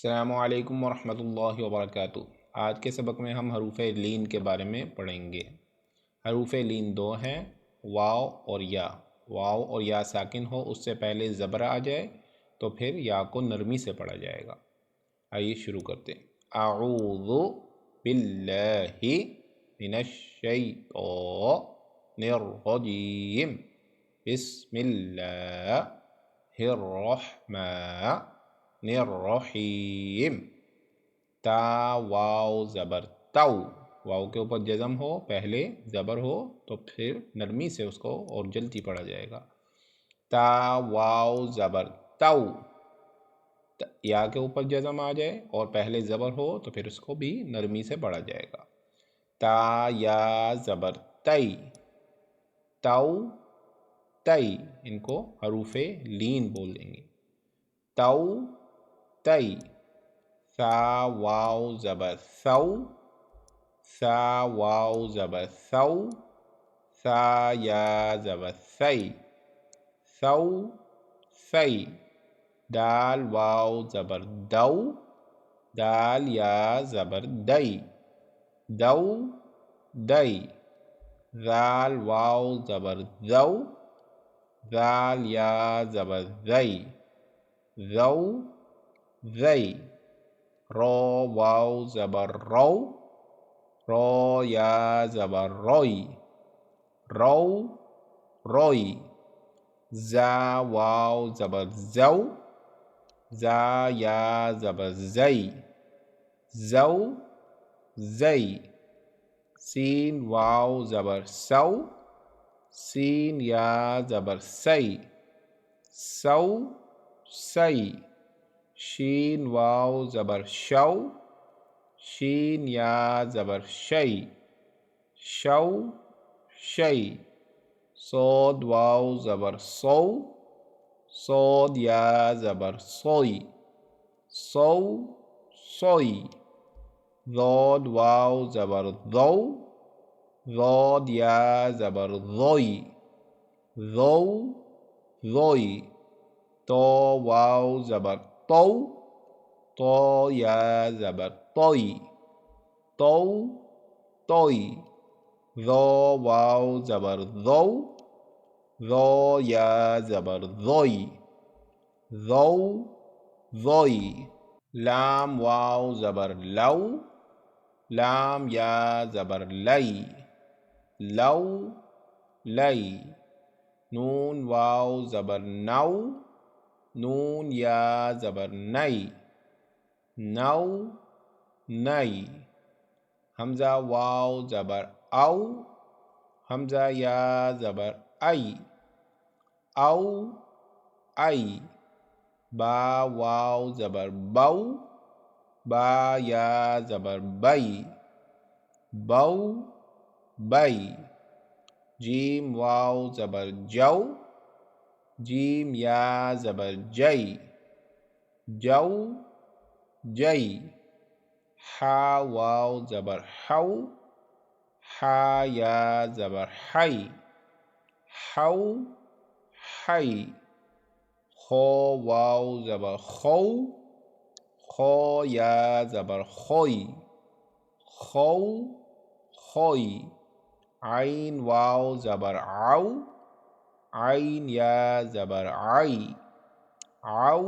अस्सलामुअलैकुम वरहमतुल्लाहि वबरकातुहू। आज के सबक में हम हरूफ लीन के बारे में पढ़ेंगे। हरूफ लीन दो हैं, वाव और या। वाव और या साकिन हो, उससे पहले ज़बर आ जाए तो फिर या को नरमी से पढ़ा जाएगा। आइए शुरू करते हैं। अऊज़ु बिल्लाहि मिनश्शैतानिर रजीम बिस्मिल्लाहिर्रहमानिर्रहीम। ता वाव ज़बर ताऊ। वाव के ऊपर जज़म हो, पहले ज़बर हो तो फिर नरमी से उसको और जल्दी पढ़ा जाएगा। ता वाव ज़बर ताऊ। या के ऊपर जज़म आ जाए और पहले ज़बर हो तो फिर उसको भी नरमी से पढ़ा जाएगा। ता या ज़बर तई। ताऊ तई, इनको हरूफे लीन बोल देंगे। ताऊ तई। सा वाव ज़बर सऊ। सा वाव ज़बर सऊ। सा या ज़बर सई। सऊ सई। दाल वाव ज़बर दऊ। दाल या ज़बर दई। दऊ दई। ज़ाल वाव ज़बर ज़ऊ। ज़ाल या ज़बर ज़ई। ज़ऊ ज़ई। रो वाव ज़बर रौ। रो या ज़बर रोई। रौ रोई। ज़ा वाव ज़बर ज़ऊ। ज़ा या ज़बर ज़ई। ज़ऊ ज़ई। सीन वाव ज़बर सऊ। सीन या ज़बर सई। सऊ सई। शीन वाव ज़बर शऊ। शीन या ज़बर शई। शऊ शई। सोद वाव ज़बर सौ। सोद या ज़बर सोई। सौ सोई। ज़ोद वाव ज़बर ज़ौ। ज़ोद या ज़बर ज़ोई। ज़ौ ज़ोई। तो वाव ज़बर तौ। तो या ज़बर तोई। तौ तोई। ज़ो वाव ज़बर ज़ौ। ज़ो या ज़बर ज़ोई। ज़ौ ज़ोई। लाम वाव ज़बर लऊ। लाम या ज़बर लई। लऊ लई। नून वाव ज़बर नऊ। नून या ज़बर नई। नऊ नई। हमज़ा वाव ज़बर औ। हमज़ा या ज़बर आई। औ आई। बा वाव ज़बर बऊ। बा या ज़बर बई। बऊ बई। जीम वाव ज़बर जौ। जीम या ज़बर जई। जौ जई। हा वाव ज़बर हऊ। हा या ज़बर हई। हऊ हई। खो वाव ज़बर खौ। खो या ज़बर खोई। खौ खोई। आइन वाव ज़बर आउ। आइन या ज़बर आई। आउ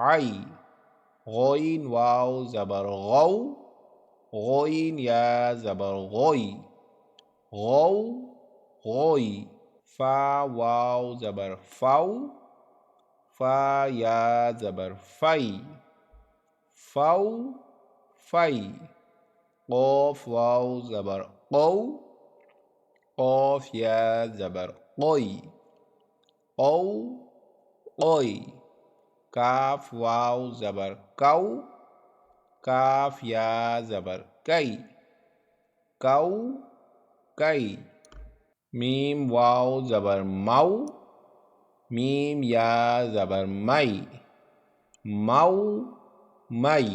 आई। गौइन वाव ज़बर गौ। गौइन या ज़बर गौई। गौ गौई। फ़ा वाव ज़बर फ़ाउ। फ़ा या ज़बर फ़ई। फ़ाउ फ़ई। क़ाफ़ वाव ज़बर क़ौ। क़ाफ़ या ज़बर क़ोई। क़ौ क़ोई। काफ वाव ज़बर कौ। काफ या ज़बर कई। कौ कई। मीम वाव ज़बर मऊ। मीम या ज़बर मई। मऊ मई।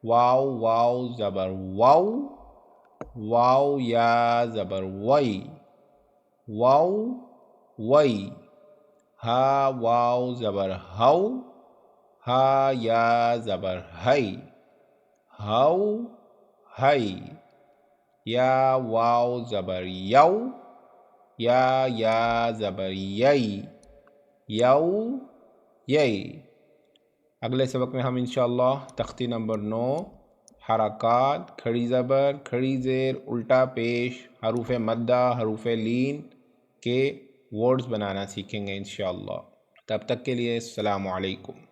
वाव वाव ज़बर वाउ। वाव या ज़बर वई। वाउ वई। हा वाव ज़बर हऊ। हा या ज़बर हई, हाउ हई। या वाव ज़बर यौ, या ज़बर यई, यौ यई। अगले सबक में हम इंशाअल्लाह तख्ती नंबर 9 हरकात, खड़ी ज़बर, खड़ी ज़ेर, उल्टा पेश, हरूफ मद्दा, हरूफ लीन के वर्ड्स बनाना सीखेंगे इंशाअल्लाह। तब तक के लिए अस्सलामु अलैकुम।